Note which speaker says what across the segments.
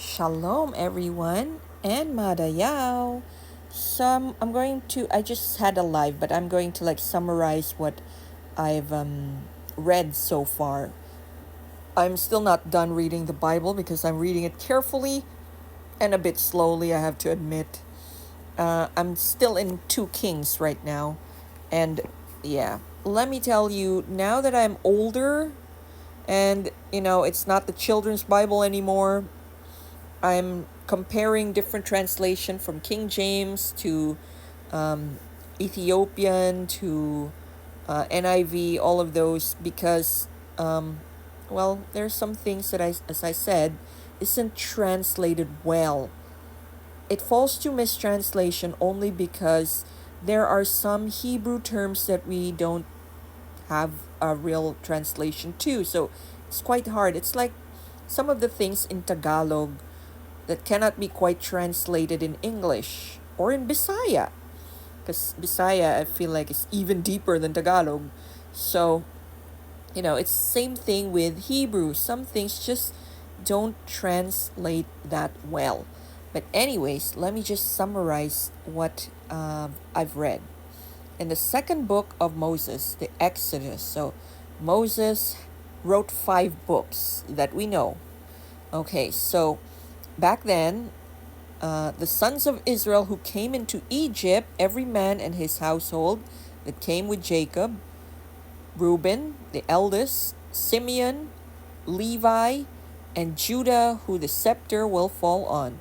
Speaker 1: Shalom, everyone, and Madayao. I just had a live, but I'm going to summarize what I've read so far. I'm still not done reading the Bible because I'm reading it carefully and a bit slowly, I have to admit. I'm still in 2 Kings right now. And yeah, let me tell you, now that I'm older and, it's not the children's Bible anymore, I'm comparing different translation from King James to Ethiopian to NIV, all of those, because, there's some things that as I said, isn't translated well. It falls to mistranslation only because there are some Hebrew terms that we don't have a real translation to. So it's quite hard. It's like some of the things in Tagalog that cannot be quite translated in English or in Bisaya. Because Bisaya, I feel like, is even deeper than Tagalog. So, it's same thing with Hebrew. Some things just don't translate that well. But anyways, let me just summarize what I've read. In the second book of Moses, the Exodus. So Moses wrote 5 books that we know. Okay, so back then, the sons of Israel who came into Egypt, every man and his household that came with Jacob, Reuben, the eldest, Simeon, Levi, and Judah, who the scepter will fall on,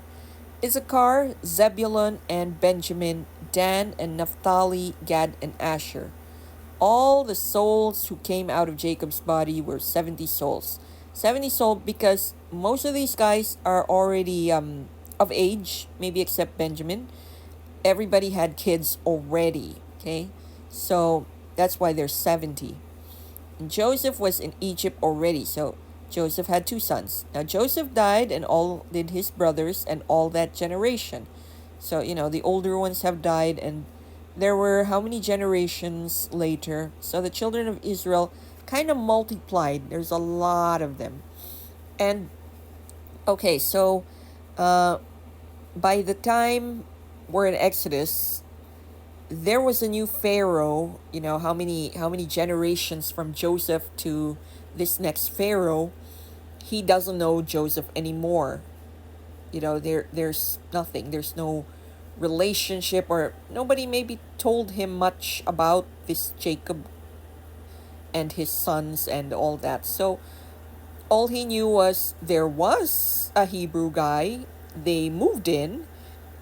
Speaker 1: Issachar, Zebulun, and Benjamin, Dan and Naphtali, Gad, and Asher. All the souls who came out of Jacob's body were 70 souls. 70 souls because most of these guys are already of age, maybe except Benjamin. Everybody had kids already, okay? So that's why there's 70. And Joseph was in Egypt already, so Joseph had 2 sons. Now Joseph died, and all did his brothers and all that generation. So, the older ones have died, and there were how many generations later? So the children of Israel kind of multiplied. There's a lot of them. And okay, so by the time we're in Exodus, there was a new Pharaoh. How many generations from Joseph to this next Pharaoh? He doesn't know Joseph anymore. There's nothing. There's no relationship, or nobody maybe told him much about this Jacob and his sons and all that. So all he knew was there was a Hebrew guy. They moved in,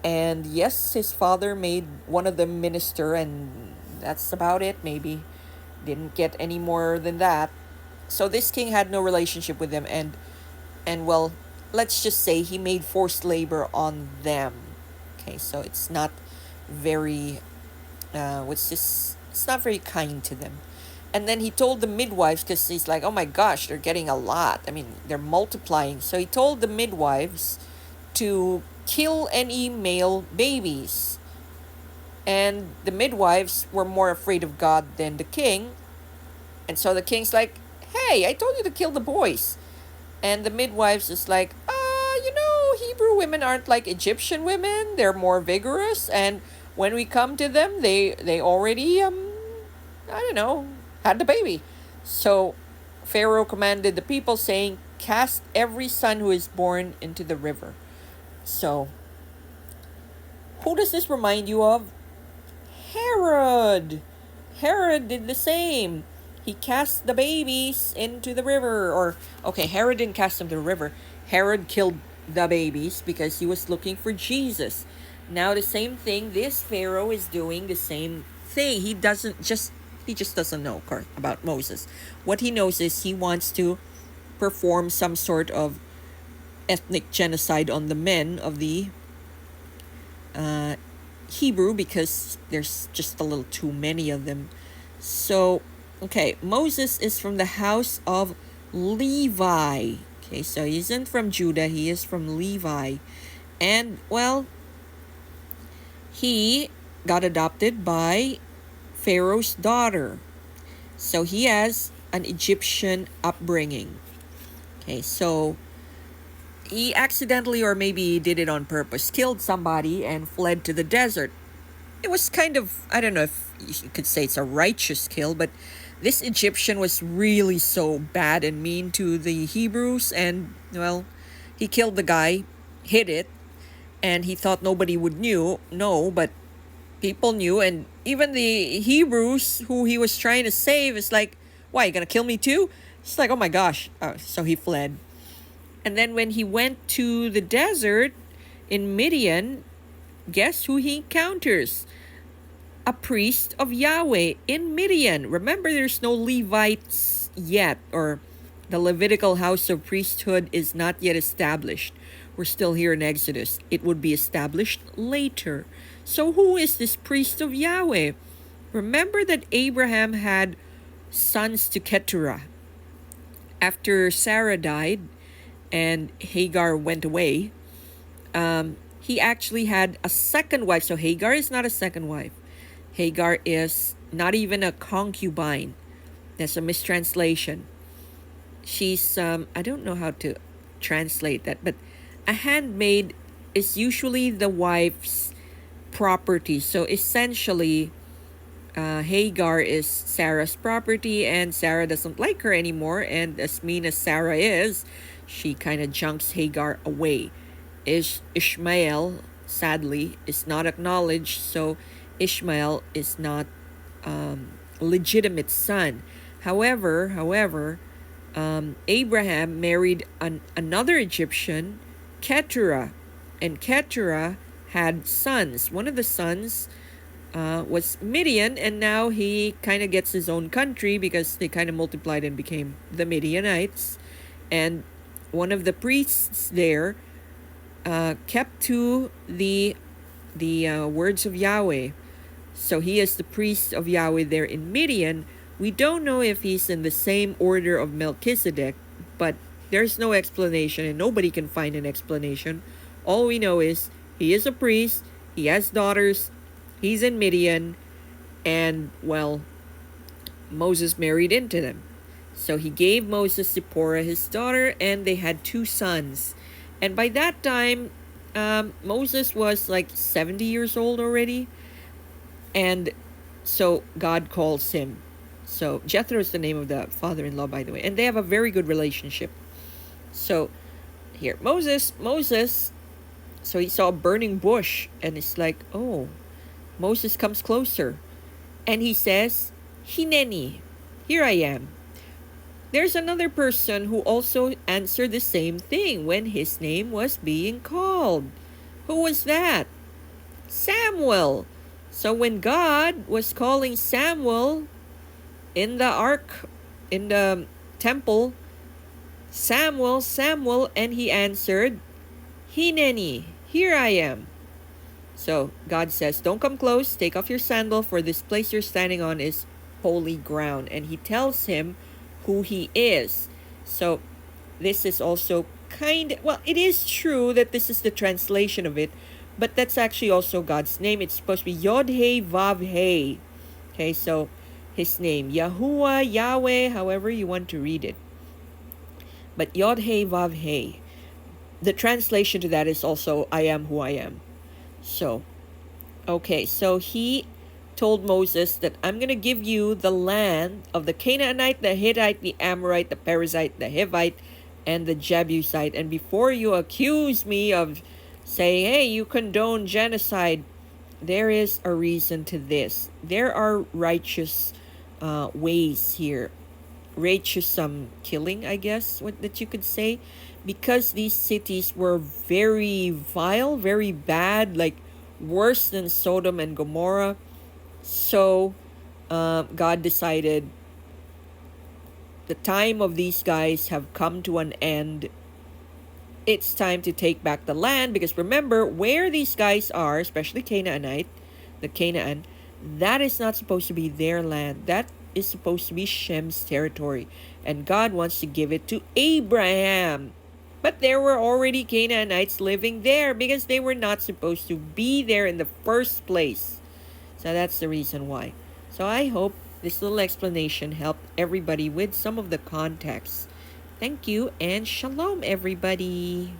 Speaker 1: and yes, his father made one of them minister, and that's about it. Maybe didn't get any more than that. So this king had no relationship with them, and well, let's just say he made forced labor on them. Okay, so it's not very it's not very kind to them. And then he told the midwives, because he's like, oh my gosh, they're getting a lot. I mean, they're multiplying. So he told the midwives to kill any male babies. And the midwives were more afraid of God than the king. And so the king's like, hey, I told you to kill the boys. And the midwives is like, Hebrew women aren't like Egyptian women. They're more vigorous. And when we come to them, they already, I don't know, had the baby. So Pharaoh commanded the people, saying, cast every son who is born into the river. So who does this remind you of? Herod. Herod did the same. He cast the babies into the river. Or, okay, Herod didn't cast them to the river. Herod killed the babies because he was looking for Jesus. Now the same thing, this Pharaoh is doing the same thing. He just doesn't know about Moses. What he knows is he wants to perform some sort of ethnic genocide on the men of the Hebrew, because there's just a little too many of them. So, okay, Moses is from the house of Levi. Okay, so he isn't from Judah, he is from Levi. And, well, he got adopted by Pharaoh's daughter. So he has an Egyptian upbringing. Okay, so he accidentally, or maybe he did it on purpose, killed somebody and fled to the desert. It was kind of, I don't know if you could say it's a righteous kill, but this Egyptian was really so bad and mean to the Hebrews, and, well, he killed the guy, hid it, and he thought nobody would know, but people knew, and even the Hebrews who he was trying to save is like, why, you gonna kill me too? It's like, oh my gosh. So he fled. And then when he went to the desert in Midian, guess who he encounters? A priest of Yahweh in Midian. Remember, there's no Levites yet, or the Levitical house of priesthood is not yet established. We're still here in Exodus. It would be established later. So who is this priest of Yahweh? Remember that Abraham had sons to Keturah. After Sarah died and Hagar went away, he actually had a second wife. So Hagar is not a second wife. Hagar is not even a concubine. That's a mistranslation. She's, I don't know how to translate that, but a handmaid is usually the wife's property. So essentially, Hagar is Sarah's property, and Sarah doesn't like her anymore. And as mean as Sarah is, she kind of junks Hagar away. Ishmael, sadly, is not acknowledged, so Ishmael is not legitimate son. However, Abraham married another Egyptian, Keturah, and Keturah had sons. One of the sons was Midian, and now he kind of gets his own country because they kind of multiplied and became the Midianites. And one of the priests there kept to the words of Yahweh. So he is the priest of Yahweh there in Midian. We don't know if he's in the same order of Melchizedek, but there's no explanation, and nobody can find an explanation. All we know is he is a priest, he has daughters, he's in Midian, and, well, Moses married into them. So he gave Moses Zipporah, his daughter, and they had 2 sons. And by that time, Moses was like 70 years old already. And so God calls him. So Jethro is the name of the father-in-law, by the way. And they have a very good relationship. So here, Moses, so he saw a burning bush. And it's like, oh, Moses comes closer. And he says, Hineni, here I am. There's another person who also answered the same thing when his name was being called. Who was that? Samuel. So when God was calling Samuel in the ark, in the temple, Samuel, and he answered, Hineni, here I am. So God says, don't come close, take off your sandal, for this place you're standing on is holy ground. And he tells him who he is. So this is also it is true that this is the translation of it, but that's actually also God's name. It's supposed to be Yod-Heh Vav-Heh. Okay, so his name, Yahuwah, Yahweh, however you want to read it. But Yod-Heh Vav-Heh. The translation to that is also I am who I am. So, okay, so he told Moses that I'm going to give you the land of the Canaanite, the Hittite, the Amorite, the Perizzite, the Hivite, and the Jebusite. And before you accuse me of saying, hey, you condone genocide, there is a reason to this. There are righteous ways here. Righteous killing, I guess, that you could say. Because these cities were very vile, very bad, like worse than Sodom and Gomorrah. So God decided the time of these guys have come to an end. It's time to take back the land, because remember where these guys are, especially Canaan, that is not supposed to be their land. That is supposed to be Shem's territory, and God wants to give it to Abraham. But there were already Canaanites living there because they were not supposed to be there in the first place. So that's the reason why. So I hope this little explanation helped everybody with some of the context. Thank you, and shalom, everybody.